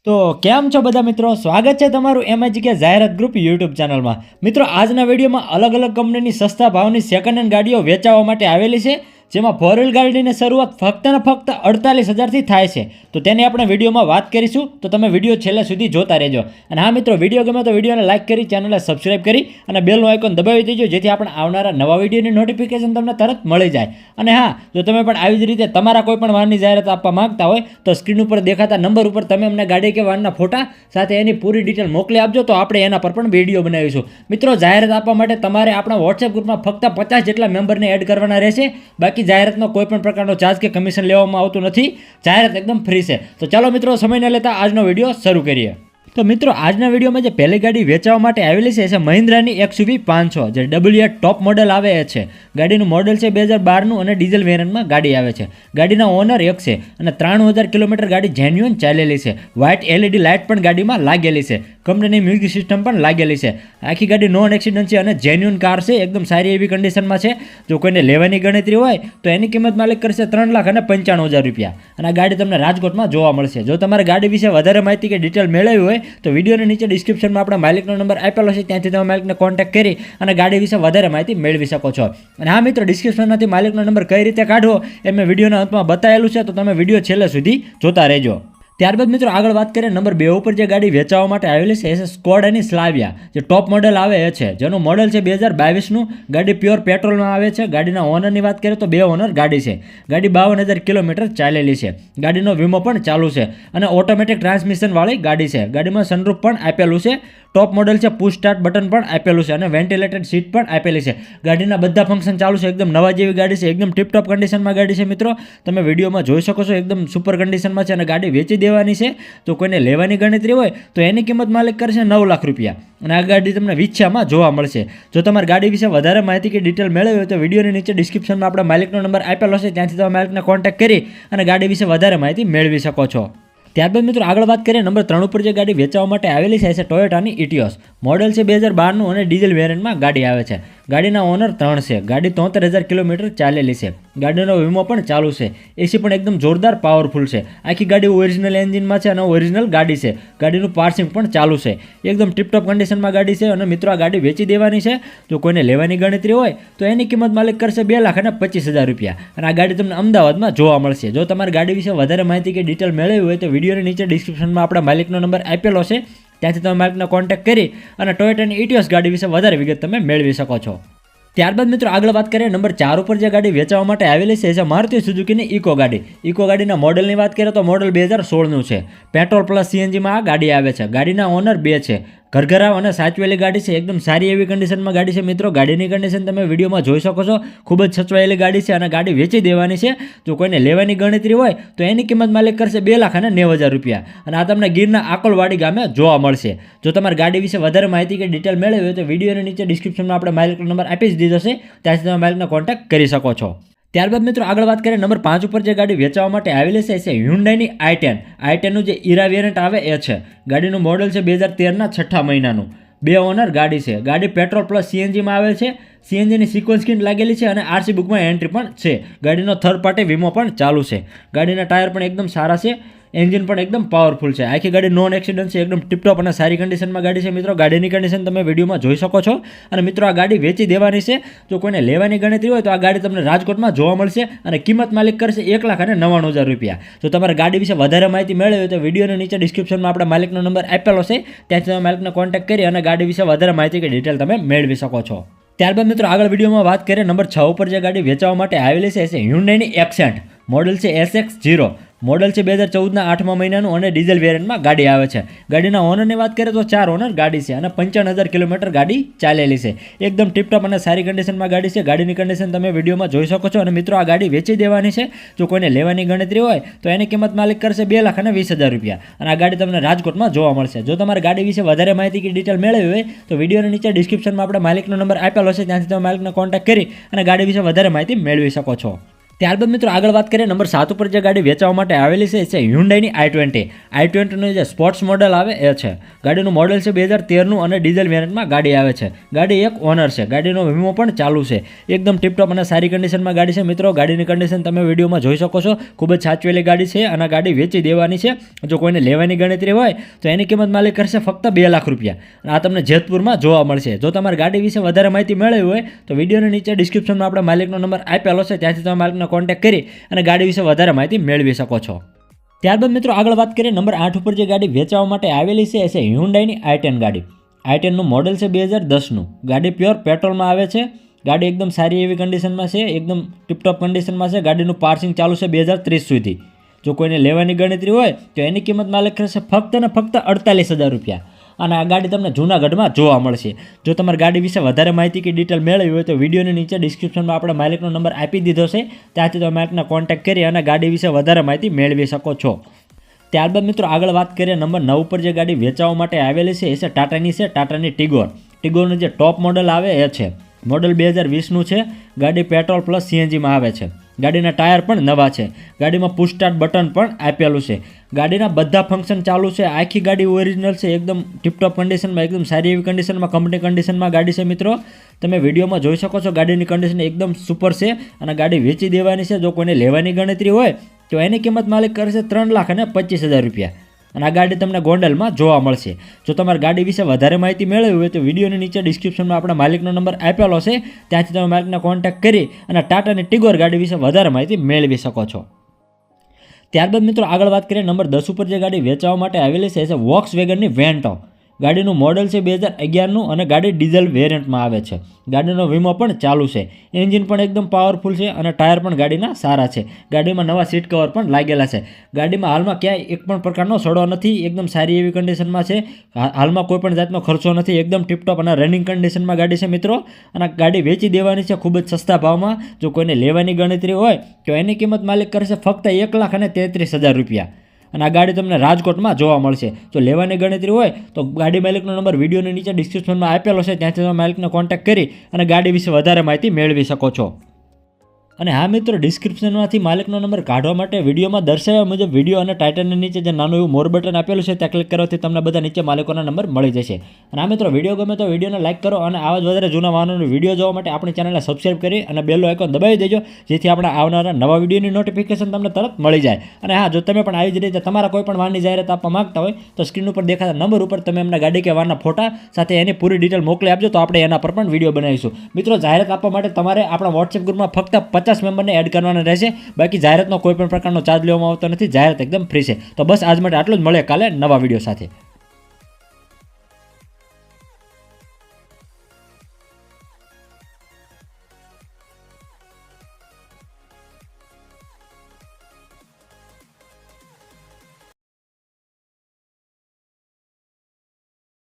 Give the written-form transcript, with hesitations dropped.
તો કેમ છો બધા મિત્રો, સ્વાગત છે તમારું MIGK જાહેરાત ગ્રુપ યુટ્યુબ ચેનલમાં। મિત્રો આજના વિડીયોમાં અલગ અલગ કંપનીની સસ્તા ભાવની સેકન્ડ હેન્ડ ગાડીઓ વેચાવા માટે આવેલી છે, જેમાં ફોર વ્હીલ ગાડીની શરૂઆત ફક્ત ને ફક્ત 48,000થી થાય છે। તો તેની આપણે વિડીયોમાં વાત કરીશું, તો તમે વિડીયો છેલ્લે સુધી જોતા રહેજો। અને હા મિત્રો, વિડીયો ગમે તો વિડીયોને લાઇક કરી, ચેનલને સબસ્ક્રાઇબ કરી અને બેલનું આઇકોન દબાવી દેજો, જેથી આપણે આવનારા નવા વિડીયોની નોટિફિકેશન તમને તરત મળી જાય। અને હા, જો તમે પણ આવી જ રીતે તમારા કોઈ પણ વાહનની જાહેરાત આપવા માંગતા હોય તો સ્ક્રીન ઉપર દેખાતા નંબર ઉપર તમે અમને ગાડી કે વાહનના ફોટા સાથે એની પૂરી ડિટેલ મોકલી આપજો, તો આપણે એના પર પણ વિડીયો બનાવીશું। મિત્રો, જાહેરાત આપવા માટે તમારે આપણા વોટ્સએપ ગ્રુપમાં ફક્ત 50 જેટલા મેમ્બરને એડ કરવાના રહેશે। બાકી જાહેરાતનો કોઈ પણ પ્રકારનો ચાર્જ કે કમિશન લેવામાં આવતું નથી, જાહેરાત એકદમ ફ્રી છે। તો ચાલો મિત્રો, સમય ન લેતા આજનો વિડીયો શરૂ કરીએ। તો મિત્રો, આજના વિડીયોમાં જે પહેલી ગાડી વેચવા માટે આવેલી છે મહિન્દ્રાની XUV 500, જે WR ટોપ મોડલ આવે છે। ગાડીનું મોડલ છે 2012નું અને ડીઝલ વેરિયન્ટમાં ગાડી આવે છે। ગાડીના ઓનર એક છે અને 93,000 કિલોમીટર ગાડી જેન્યુઅન ચાલેલી છે। વ્હાઇટ LED લાઇટ પણ ગાડીમાં લાગેલી છે। કંપનીની મ્યુઝિક સિસ્ટમ પણ લાગેલી છે। આખી ગાડી નોન એક્સિડન્ટ છે અને જેન્યુઅન કાર છે, એકદમ સારી એવી કન્ડિશનમાં છે। જો કોઈને લેવાની ગણતરી હોય તો એની કિંમત માલિક કરશે 3,95,000 રૂપિયા, અને આ ગાડી તમને રાજકોટમાં જોવા મળશે। જો તમારે ગાડી વિશે વધારે માહિતી કે ડિટેલ મેળવવી હોય તો વિડીયોની નીચે ડિસ્ક્રિપ્શનમાં આપણા માલિકનો નંબર આપેલો છે, ત્યાંથી તમે માલિકને કોન્ટેક્ટ કરી અને ગાડી વિશે વધારે માહિતી મેળવી શકો છો। અને હા મિત્રો, ડિસ્ક્રિપ્શનમાંથી માલિકનો નંબર કઈ રીતે કાઢવો એ મેં વિડીયોના અંતમાં બતાવેલું છે, તો તમે વિડીયો છેલ્લે સુધી જોતા રહેજો। ત્યારબાદ મિત્રો, આગળ વાત કરીએ નંબર 2 ઉપર જે ગાડી વેચવા માટે આવેલી છે એ છે સ્કોડાની સ્લાવિયા, જે ટોપ મોડલ આવે છે, જેનું મોડલ છે 2022નું। ગાડી પ્યોર પેટ્રોલમાં આવે છે। ગાડીના ઓનરની વાત કરીએ તો 2 ઓનર ગાડી છે। ગાડી 52,000 કિલોમીટર ચાલેલી છે। ગાડીનો વીમો પણ ચાલુ છે અને ઓટોમેટિક ટ્રાન્સમિશનવાળી ગાડી છે। ગાડીમાં સનરૂફ પણ આપેલું છે। ટોપ મોડલ છે, પુશ સ્ટાર્ટ બટન પણ આપેલું છે અને વેન્ટિલેટેડ સીટ પણ આપેલી છે। ગાડીના બધા ફંક્શન ચાલુ છે, એકદમ નવા જેવી ગાડી છે, એકદમ ટીપટોપ કન્ડિશનમાં ગાડી છે। મિત્રો, તમે વિડીયોમાં જોઈ શકો છો, એકદમ સુપર કન્ડિશનમાં છે અને ગાડી વેચી દેવાની છે। તો કોઈને લેવાની ગણતરી હોય તો એની કિંમત માલિક કરશે 9 લાખ રૂપિયા, અને આ ગાડી તમને વિછામાં જોવા મળશે। જો તમારે ગાડી વિશે વધારે માહિતી કે ડિટેલ મેળવવી હોય તો વિડીયોની નીચે ડિસ્ક્રિપ્શનમાં આપણા માલિકનો નંબર આપેલો છે, ત્યાંથી તમે માલિકને કોન્ટેક્ટ કરી અને ગાડી વિશે વધારે માહિતી મેળવી શકો છો। ત્યારબાદ મિત્રો, આગળ વાત કરીએ નંબર 3 ઉપર જે ગાડી વેચવા માટે આવેલી છે ટોયોટાની ઇટિયોસ, મોડલ છે 2012નું અને ડીઝલ વેરિયન્ટમાં ગાડી આવે છે। ગાડીના ઓનર 3 છે। ગાડી 73,000 કિલોમીટર ચાલેલી છે। ગાડીનો વીમો પણ ચાલુ છે। એસી પણ એકદમ જોરદાર પાવરફુલ છે। આખી ગાડી ઓરિજિનલ એન્જિનમાં છે અને ઓરિજિનલ ગાડી છે। ગાડીનું પાર્સિંગ પણ ચાલુ છે, એકદમ ટીપટોપ કન્ડિશનમાં ગાડી છે। અને મિત્રો, આ ગાડી વેચી દેવાની છે। જો કોઈને લેવાની ગણતરી હોય તો એની કિંમત માલિક કરશે 2,25,000 રૂપિયા, અને આ ગાડી તમને અમદાવાદમાં જોવા મળશે। જો તમારે ગાડી વિશે વધારે માહિતી કે ડિટેલ મેળવવી હોય તો વિડીયોની નીચે ડિસ્ક્રિપ્શનમાં આપણા માલિકનો નંબર આપેલો છે, ત્યાંથી તમે માલિકને કોન્ટેક્ટ કરી અને ટોયોટાની ઇટિયોસ ગાડી વિશે વધારે વિગત તમે મેળવી શકો છો। ત્યારબાદ મિત્રો, આગળ વાત કરીએ નંબર 4 ઉપર જે ગાડી વેચવા માટે આવેલી છે મારુતિ સુઝુકીની ઇકો ગાડી। ઇકો ગાડીના મોડલની વાત કરીએ તો મોડલ 2016નું છે। પેટ્રોલ પ્લસ CNGમાં આ ગાડી આવે છે। ગાડીના ઓનર 2 છે। ઘરઘરાવ અને સાચવેલી ગાડી છે, એકદમ સારી એવી કન્ડિશનમાં ગાડી છે। મિત્રો, ગાડીની કન્ડિશન તમે વિડીયોમાં જોઈ શકો છો, ખૂબ જ સચવાયેલી ગાડી છે અને ગાડી વેચી દેવાની છે। જો કોઈને લેવાની ગણતરી હોય તો એની કિંમત માલિક કરશે 2,90,000 રૂપિયા, અને આ તમને ગીરના આકોલવાડી ગામે જોવા મળશે। જો તમારે ગાડી વિશે વધારે માહિતી કે ડિટેલ મેળવવી હોય તો વિડીયોની નીચે ડિસ્ક્રિપ્શનમાં આપણે માલિકનો નંબર આપી જ દીધો છે, ત્યાંથી તમે માલિકને કોન્ટેક્ટ કરી શકો છો। ત્યારબાદ મિત્રો, આગળ વાત કરીએ નંબર 5 ઉપર જે ગાડી વેચવા માટે આવેલી છે હ્યુન્ડાઈની i10 નું જે ઇરા વેરિયન્ટ આવે એ છે। ગાડીનું મોડલ છે 2013ના 6ઠા મહિનાનું। 2 ઓનર ગાડી છે। ગાડી પેટ્રોલ પ્લસ CNGમાં આવે છે। CNGની સિક્વન્સ સ્કીન લાગેલી છે અને RC બુકમાં એન્ટ્રી પણ છે। ગાડીનો થર્ડ પાર્ટી વીમો પણ ચાલુ છે। ગાડીના ટાયર પણ એકદમ સારા છે। એન્જિન પણ એકદમ પાવરફુલ છે। આખી ગાડી નોન એક્સિડન્ટ છે, એકદમ ટીપટોપ અને સારી કન્ડિશનમાં ગાડી છે। મિત્રો, ગાડીની કન્ડિશન તમે વિડીયોમાં જોઈ શકો છો। અને મિત્રો, આ ગાડી વેચી દેવાની છે। જો કોઈને લેવાની ગણતરી હોય તો આ ગાડી તમને રાજકોટમાં જોવા મળશે અને કિંમત માલિક કરશે 1,99,000 રૂપિયા। જો તમારે ગાડી વિશે વધારે માહિતી મેળવવી હોય તો વિડીયોની નીચે ડિસ્ક્રિપ્શનમાં આપણા માલિકનો નંબર આપેલો છે, ત્યાંથી તમે માલિકને કોન્ટેક્ટ કરી અને ગાડી વિશે વધારે માહિતી કે ડિટેલ તમે મેળવી શકો છો। ત્યારબાદ મિત્રો, આગળ વિડીયોમાં વાત કરીએ નંબર 6 ઉપર જે ગાડી વેચવા માટે આવેલી છે હ્યુન્ડાઈની એક્સેન્ટ, મોડલ છે SX0, મોડલ છે 2014ના 8મા મહિનાનું અને ડીઝલ વેરિયન્ટમાં ગાડી આવે છે। ગાડીના ઓનરની વાત કરીએ તો 4 ઓનર ગાડી છે અને 55,000 કિલોમીટર ગાડી ચાલેલી છે। એકદમ ટીપટોપ અને સારી કન્ડિશનમાં ગાડી છે। ગાડીની કન્ડિશન તમે વિડીયોમાં જોઈ શકો છો। અને મિત્રો, આ ગાડી વેચી દેવાની છે। જો કોઈને લેવાની ગણતરી હોય તો એની કિંમત માલિક કરશે 2,20,000 રૂપિયા, અને આ ગાડી તમને રાજકોટમાં જોવા મળશે। જો તમારે ગાડી વિશે વધારે માહિતી કે ડિટેલ મેળવવી હોય તો વિડીયોની નીચે ડિસ્ક્રિપ્શનમાં આપણે માલિકનો નંબર આપેલો છે, ત્યાંથી તમે માલિકને કોન્ટેક્ટ કરી અને ગાડી વિશે વધારે માહિતી મેળવી શકો છો। ત્યારબાદ મિત્રો આગળ વાત કરીએ નંબર 7 ઉપર જે ગાડી વેચવા માટે આવેલી છે એ છે હ્યુન્ડાઈની i20 જે સ્પોર્ટ્સ મોડલ આવે એ છે. ગાડીનું મોડલ છે 2013નું અને ડીઝલ વેરિયન્ટમાં ગાડી આવે છે. ગાડી એક ઓનર છે. ગાડીનો વીમો પણ ચાલુ છે. એકદમ ટીપટોપ અને સારી કન્ડિશનમાં ગાડી છે મિત્રો. ગાડીની કન્ડિશન તમે વિડીયોમાં જોઈ શકો છો. ખૂબ જ સાચવેલી ગાડી છે અને ગાડી વેચી દેવાની છે. જો કોઈને લેવાની ગણતરી હોય તો એની કિંમત માલિક કરશે ફક્ત 2 લાખ રૂપિયા. આ તમને જેતપુરમાં જોવા મળશે. જો તમારે ગાડી વિશે વધારે માહિતી મેળવી હોય તો વિડીયોની નીચે ડિસ્ક્રિપ્શનમાં આપણે માલિકનો નંબર આપેલો છે, ત્યાંથી તમે માલિકનો કોન્ટેક્ટ કરી અને ગાડી વિશે વધારે માહિતી મેળવી શકો છો. ત્યારબાદ મિત્રો આગળ વાત કરીએ નંબર 8 ઉપર જે ગાડી વેચવા માટે આવેલી છે એ છે હ્યુન્ડાઈની i10 ગાડી. i10નું મોડલ છે 2010નું. ગાડી પ્યોર પેટ્રોલમાં આવે છે. ગાડી એકદમ સારી એવી કન્ડિશનમાં છે, એકદમ ટીપટોપ કન્ડિશનમાં છે. ગાડીનું પાર્સિંગ ચાલુ છે 2030 સુધી. જો કોઈને લેવાની ગણતરી હોય તો એની કિંમત માલિક કરશે ફક્ત ને ફક્ત 48,000 રૂપિયા. અને આ ગાડી તમને જૂનાગઢમાં જોવા મળશે. જો તમારે ગાડી વિશે વધારે માહિતી કે ડિટેલ મેળવી હોય તો વિડીયોની નીચે ડિસ્ક્રિપ્શનમાં આપણે માલિકનો નંબર આપી દીધો છે, ત્યાંથી તમે માલિકને કોન્ટેક્ટ કરી અને ગાડી વિશે વધારે માહિતી મેળવી શકો છો. ત્યારબાદ મિત્રો આગળ વાત કરીએ નંબર 9 ઉપર જે ગાડી વેચવા માટે આવેલી છે એ છે ટાટાની ટિગોર. ટિગોરનું જે ટોપ મોડલ આવે એ છે. મોડલ 2020નું છે. ગાડી પેટ્રોલ પ્લસ સીએનજીમાં આવે છે. ગાડીના ટાયર પણ નવા છે. ગાડીમાં પુશ સ્ટાર્ટ બટન પણ આપેલું છે. ગાડીના બધા ફંક્શન ચાલુ છે. આખી ગાડી ઓરિજિનલ છે, એકદમ ટીપટોપ કન્ડિશનમાં, એકદમ સારી એવી કન્ડિશનમાં, કંપની કન્ડિશનમાં ગાડી છે મિત્રો. તમે વિડીયોમાં જોઈ શકો છો ગાડીની કન્ડિશન એકદમ સુપર છે અને ગાડી વેચી દેવાની છે. જો કોઈને લેવાની ગણતરી હોય તો એની કિંમત માલિક કરશે 3,25,000 રૂપિયા. અને આ ગાડી તમને ગોંડલમાં જોવા મળશે. જો તમારે ગાડી વિશે વધારે માહિતી મેળવવી હોય તો વિડીયોની નીચે ડિસ્ક્રિપ્શનમાં આપણા માલિકનો નંબર આપેલો છે, ત્યાંથી તમે માલિકને કોન્ટેક્ટ કરી અને ટાટાની ટિગોર ગાડી વિશે વધારે માહિતી મેળવી શકો છો. ત્યારબાદ મિત્રો આગળ વાત કરીએ નંબર 10 ઉપર જે ગાડી વેચવા માટે આવેલી છે એ છે વોક્સવેગનની વેન્ટો. ગાડીનું મોડલ છે 2011નું અને ગાડી ડીઝલ વેરિયન્ટમાં આવે છે. ગાડીનો વીમો પણ ચાલુ છે. એન્જિન પણ એકદમ પાવરફુલ છે અને ટાયર પણ ગાડીના સારા છે. ગાડીમાં નવા સીટ કવર પણ લાગેલા છે. ગાડીમાં હાલમાં ક્યાંય એક પણ પ્રકારનો સડો નથી. એકદમ સારી એવી કન્ડિશનમાં છે. હાલમાં કોઈ પણ જાતનો ખર્ચો નથી. એકદમ ટીપટોપ અને રનિંગ કન્ડિશનમાં ગાડી છે મિત્રો. અને ગાડી વેચી દેવાની છે ખૂબ જ સસ્તા ભાવમાં. જો કોઈને લેવાની ગણતરી હોય તો એની કિંમત માલિક કરશે ફક્ત 1,33,000 રૂપિયા. અને આ ગાડી તમને રાજકોટમાં જોવા મળશે. જો લેવાની ગણતરી હોય તો ગાડી માલિકનો નંબર વિડીયોની નીચે ડિસ્ક્રિપ્શનમાં આપેલો છે, ત્યાંથી તમે માલિકને કોન્ટેક્ટ કરી અને ગાડી વિશે વધારે માહિતી મેળવી શકો છો. અને હા મિત્રો, ડિસ્ક્રિપ્શનમાંથી માલિકનો નંબર કાઢવા માટે વિડીયોમાં દર્શાવ્યા મુજબ વિડીયો અને ટાઇટલની નીચે જે નાનું એવું મોર બટન આપેલું છે ત્યાં ક્લિક કરવાથી તમને બધા નીચે માલિકોના નંબર મળી જશે. અને આ મિત્રો વિડીયો ગમે તો વિડીયોને લાઇક કરો અને આવા જ વધારે જૂના વાહનોનો વિડીયો જોવા માટે આપણી ચેનલને સબસ્ક્રાઇબ કરી અને બેલ આઇકોન દબાવી દેજો, જેથી આપણે આવનારા નવા વિડીયોની નોટિફિકેશન તમને તરત મળી જાય. અને હા, જો તમે પણ આવી જ રીતે તમારા કોઈ પણ વાહનની જાહેરાત આપવા માંગતા હોય તો સ્ક્રીન ઉપર દેખાતા નંબર ઉપર તમે એમના ગાડી કે વાહનના ફોટા સાથે એની પૂરી ડિટેલ મોકલી આપજો, તો આપણે એના પર પણ વિડીયો બનાવીશું. મિત્રો, જાહેરાત આપવા માટે તમારે આપણા વોટ્સએપ ગ્રુપમાં ફક્ત 50 મેમ્બરને એડ કરવાના રહેશે. બાકી જાહેરાતનો કોઈ પણ પ્રકારનો ચાર્જ લેવામાં આવતો નથી. જાહેરાત એકદમ ફ્રી છે. તો બસ આજ માટે આટલું જ. મળે કાલે નવા વિડીયો સાથે.